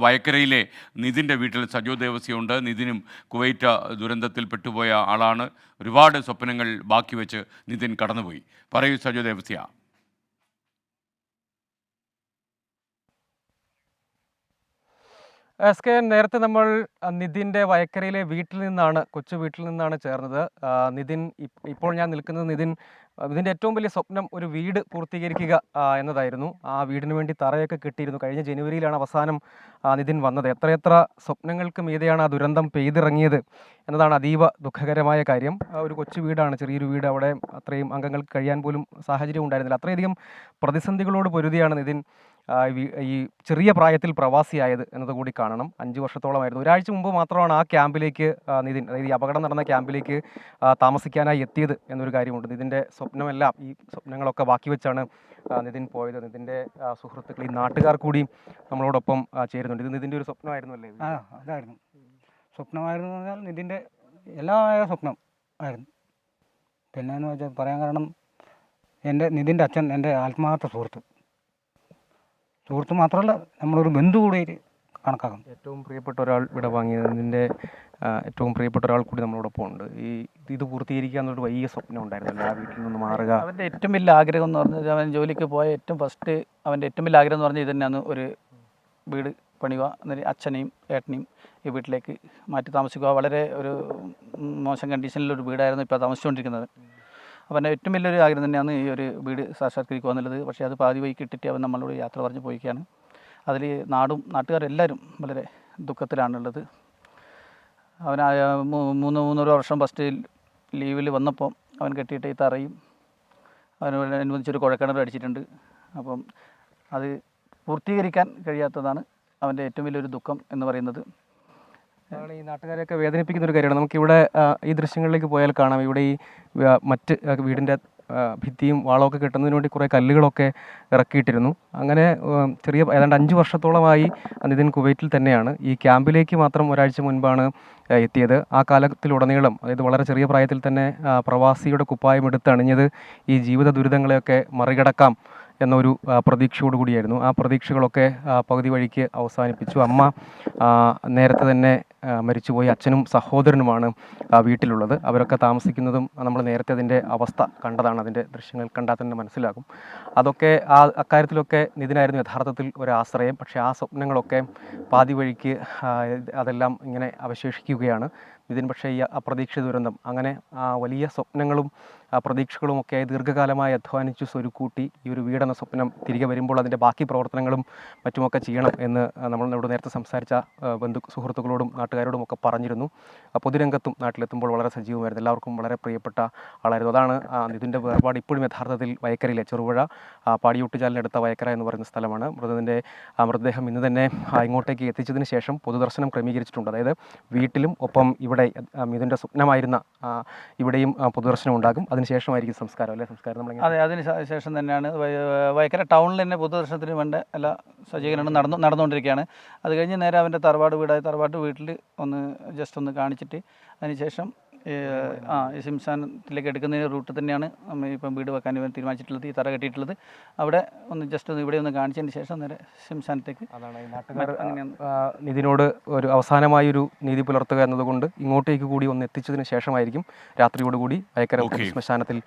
വയക്കരയിലെ നിതിൻ്റെ വീട്ടിൽ സജോ ദേവസ്യയുണ്ട്. നിതിനും കുവൈറ്റ് ദുരന്തത്തിൽ പെട്ടുപോയ ആളാണ്. ഒരുപാട് സ്വപ്നങ്ങൾ ബാക്കി വെച്ച് നിതിൻ കടന്നുപോയി. പറയൂ സജോ ദേവസ്യ. SK, നേരത്തെ നമ്മൾ നിതിൻ്റെ വയക്കരയിലെ വീട്ടിൽ നിന്നാണ്, കൊച്ചു വീട്ടിൽ നിന്നാണ് ചേർന്നത്. നിതിൻ ഇപ്പോൾ ഞാൻ നിൽക്കുന്നത് ഇതിൻ്റെ ഏറ്റവും വലിയ സ്വപ്നം ഒരു വീട് പൂർത്തീകരിക്കുക എന്നതായിരുന്നു. ആ വീടിന് വേണ്ടി തറയൊക്കെ കെട്ടിയിരുന്നു. കഴിഞ്ഞ ജനുവരിയിലാണ് അവസാനം നിതിൻ വന്നത്. എത്രയെത്ര സ്വപ്നങ്ങൾക്ക് മീതെയാണ് ആ ദുരന്തം പെയ്തിറങ്ങിയത് എന്നതാണ് അതീവ ദുഃഖകരമായ കാര്യം. ഒരു കൊച്ചു വീടാണ്, ചെറിയൊരു വീട്. അവിടെ അത്രയും അംഗങ്ങൾക്ക് കഴിയാൻ പോലും സാഹചര്യം ഉണ്ടായിരുന്നില്ല. അത്രയധികം പ്രതിസന്ധികളോട് പൊരുതിയാണ് നിതിൻ ഈ ചെറിയ പ്രായത്തിൽ പ്രവാസിയായത് എന്നതുകൂടി കാണണം. 5 വർഷത്തോളമായിരുന്നു. ഒരാഴ്ച മുമ്പ് മാത്രമാണ് ആ ക്യാമ്പിലേക്ക് നിതിൻ, അതായത് ഈ അപകടം നടന്ന ക്യാമ്പിലേക്ക് താമസിക്കാനായി എത്തിയത് എന്നൊരു കാര്യമുണ്ട്. നിതിൻ്റെ സ്വപ്നമെല്ലാം, ഈ സ്വപ്നങ്ങളൊക്കെ ബാക്കി വെച്ചാണ് നിതിൻ പോയത്. നിതിൻ്റെ സുഹൃത്തുക്കൾ, ഈ നാട്ടുകാർ കൂടി നമ്മളോടൊപ്പം ചേരുന്നുണ്ട്. ഇത് നിതിൻ്റെ ഒരു സ്വപ്നമായിരുന്നു അല്ലേ? അതായിരുന്നു സ്വപ്നമായിരുന്നു പറഞ്ഞാൽ നിതിൻ്റെ എല്ലാമായ സ്വപ്നം ആയിരുന്നു. പിന്നെയെന്ന് വെച്ചാൽ പറയാൻ കാരണം നിതിൻ്റെ അച്ഛൻ എൻ്റെ ആത്മാർത്ഥ സുഹൃത്ത് മാത്രമല്ല, നമ്മളൊരു ബന്ധു കൂടി കണക്കാക്കും. ഏറ്റവും പ്രിയപ്പെട്ട ഒരാൾ ഇവിടെ വാങ്ങിയത്, നിതിൻ്റെ ഏറ്റവും പ്രിയപ്പെട്ട ഒരാൾ കൂടി നമ്മളോടൊപ്പം ഉണ്ട്. ഇത് പൂർത്തീകരിക്കുക എന്നൊരു വലിയ സ്വപ്നം ഉണ്ടായിരുന്നല്ലോ, ആ വീട്ടിൽ നിന്ന് മാറുക. അവൻ്റെ ഏറ്റവും വലിയ ആഗ്രഹം എന്ന് പറഞ്ഞാൽ, അവൻ ജോലിക്ക് പോയ അവൻ്റെ ഏറ്റവും വലിയ ആഗ്രഹം എന്ന് പറഞ്ഞാൽ ഇത് തന്നെയാണ്, ഒരു വീട് പണിയുക, എന്നിട്ട് അച്ഛനെയും ഏട്ടനെയും ഈ വീട്ടിലേക്ക് മാറ്റി താമസിക്കുക. വളരെ ഒരു മോശം കണ്ടീഷനിലൊരു വീടായിരുന്നു ഇപ്പോൾ താമസിച്ചുകൊണ്ടിരിക്കുന്നത്. അവൻ്റെ ഏറ്റവും വലിയൊരു ആഗ്രഹം തന്നെയാണ് ഈ ഒരു വീട് സാക്ഷാത്കരിക്കുക എന്നുള്ളത്. പക്ഷേ അത് പാതി വഴി കിട്ടിയിട്ട് അവൻ നമ്മളോട് യാത്ര പറഞ്ഞ് പോയിക്കുകയാണ്. അതിൽ നാട്ടുകാരെല്ലാവരും വളരെ ദുഃഖത്തിലാണുള്ളത്. അവൻ 3 വർഷം ഫസ്റ്റ് ലീവിൽ വന്നപ്പോൾ അവൻ കെട്ടിയിട്ട് ഈ തറയും അവനനുബന്ധിച്ചൊരു കുഴക്കിണർ അടിച്ചിട്ടുണ്ട്. അപ്പം അത് പൂർത്തീകരിക്കാൻ കഴിയാത്തതാണ് അവൻ്റെ ഏറ്റവും വലിയൊരു ദുഃഖം എന്ന് പറയുന്നത്. അതാണ് ഈ നാട്ടുകാരെയൊക്കെ വേദനിപ്പിക്കുന്ന ഒരു കാര്യമാണ്. നമുക്കിവിടെ ഈ ദൃശ്യങ്ങളിലേക്ക് പോയാൽ കാണാം, ഇവിടെ ഈ മറ്റ് വീടിൻ്റെ ഭിത്തിയും വാളമൊക്കെ കെട്ടുന്നതിന് വേണ്ടി കുറേ കല്ലുകളൊക്കെ ഇറക്കിയിട്ടിരുന്നു. അങ്ങനെ ഏതാണ്ട് 5 വർഷത്തോളമായി നിതിൻ കുവൈറ്റിൽ തന്നെയാണ്. ഈ ക്യാമ്പിലേക്ക് മാത്രം ഒരാഴ്ച മുൻപാണ് എത്തിയത്. ആ കാലത്തിലുടനീളം, അതായത് വളരെ ചെറിയ പ്രായത്തിൽ തന്നെ പ്രവാസിയുടെ കുപ്പായം എടുത്തണിഞ്ഞത് ഈ ജീവിത ദുരിതങ്ങളെയൊക്കെ മറികടക്കാം എന്നൊരു പ്രതീക്ഷയോടുകൂടിയായിരുന്നു. ആ പ്രതീക്ഷകളൊക്കെ പകുതി വഴിക്ക് അവസാനിപ്പിച്ചു. അമ്മ നേരത്തെ തന്നെ മരിച്ചുപോയി. അച്ഛനും സഹോദരനുമാണ് വീട്ടിലുള്ളത്. അവരൊക്കെ താമസിക്കുന്നതും നമ്മൾ നേരത്തെ അതിൻ്റെ അവസ്ഥ കണ്ടതാണ്. അതിൻ്റെ ദൃശ്യങ്ങൾ കണ്ടാൽ തന്നെ മനസ്സിലാകും. അതൊക്കെ അക്കാര്യത്തിലൊക്കെ നിതിനായിരുന്നു യഥാർത്ഥത്തിൽ ഒരാശ്രയം. പക്ഷേ ആ സ്വപ്നങ്ങളൊക്കെ പാതി വഴിക്ക് അതെല്ലാം ഇങ്ങനെ അവശേഷിക്കുകയാണ്. നിതിൻ പക്ഷേ ഈ അപ്രതീക്ഷിത ദുരന്തം, അങ്ങനെ വലിയ സ്വപ്നങ്ങളും പ്രതീക്ഷകളുമൊക്കെ ദീർഘകാലമായി അധ്വാനിച്ചു സ്വരുക്കൂട്ടി ഈ ഒരു വീടെന്ന സ്വപ്നം തിരികെ വരുമ്പോൾ അതിൻ്റെ ബാക്കി പ്രവർത്തനങ്ങളും മറ്റുമൊക്കെ ചെയ്യണം എന്ന് നമ്മളോട് നേരത്തെ സംസാരിച്ച സുഹൃത്തുക്കളോടും നാട്ടുകാരോടും ഒക്കെ പറഞ്ഞിരുന്നു. പൊതുരംഗത്തും നാട്ടിലെത്തുമ്പോൾ വളരെ സജീവമായിരുന്നു. എല്ലാവർക്കും വളരെ പ്രിയപ്പെട്ട ആളായിരുന്നു. അതാണ് നിതിൻ്റെ വേർപാട്. ഇപ്പോഴും യഥാർത്ഥത്തിൽ വയക്കരയിലെ ചെറുപുഴ പാടിയൊട്ടുചാലിനടുത്ത വയക്കര എന്ന് പറയുന്ന സ്ഥലമാണ്. മൃതദേഹം ഇന്ന് തന്നെ ഇങ്ങോട്ടേക്ക് എത്തിച്ചതിന് ശേഷം പൊതുദർശനം ക്രമീകരിച്ചിട്ടുണ്ട്. അതായത് വീട്ടിലും ഒപ്പം ഇവിടെ മിഥുൻ്റെ സ്വപ്നമായിരുന്ന ഇവിടെയും പൊതുദർശനം ഉണ്ടാകും. അതിനുശേഷമായിരിക്കും സംസ്കാരം അല്ലേ? സംസ്കാരം നമ്മൾ അതെ, അതിന് ശേഷം തന്നെയാണ്. വയക്കര ടൗണിൽ തന്നെ പൊതുദർശനത്തിന് വേണ്ട എല്ലാ സജ്ജീകരണങ്ങളും നടന്നുകൊണ്ടിരിക്കുകയാണ്. അത് കഴിഞ്ഞ് നേരെ അവൻ്റെ തറവാട്ട് വീട്ടിൽ ജസ്റ്റ് ഒന്ന് കാണിച്ചിട്ട് അതിനുശേഷം ശംശാനത്തിലേക്ക് എടുക്കുന്നതിന് റൂട്ട് തന്നെയാണ് നമ്മൾ ഇപ്പം വീട് വെക്കാൻ തീരുമാനിച്ചിട്ടുള്ളത്. ഈ തറ കെട്ടിയിട്ടുള്ളത് അവിടെ ഇവിടെ ഒന്ന് കാണിച്ചതിന് ശേഷം നേരെ ശംശാനത്തേക്ക്. അതാണ് ഈ നാട്ടുകാർ നിതിനോട് ഒരു അവസാനമായൊരു നീതി പുലർത്തുക എന്നതുകൊണ്ട് ഇങ്ങോട്ടേക്ക് കൂടി ഒന്ന് എത്തിച്ചതിന് ശേഷമായിരിക്കും രാത്രിയോടുകൂടി വയക്കര ശ്മശാനത്തിൽ.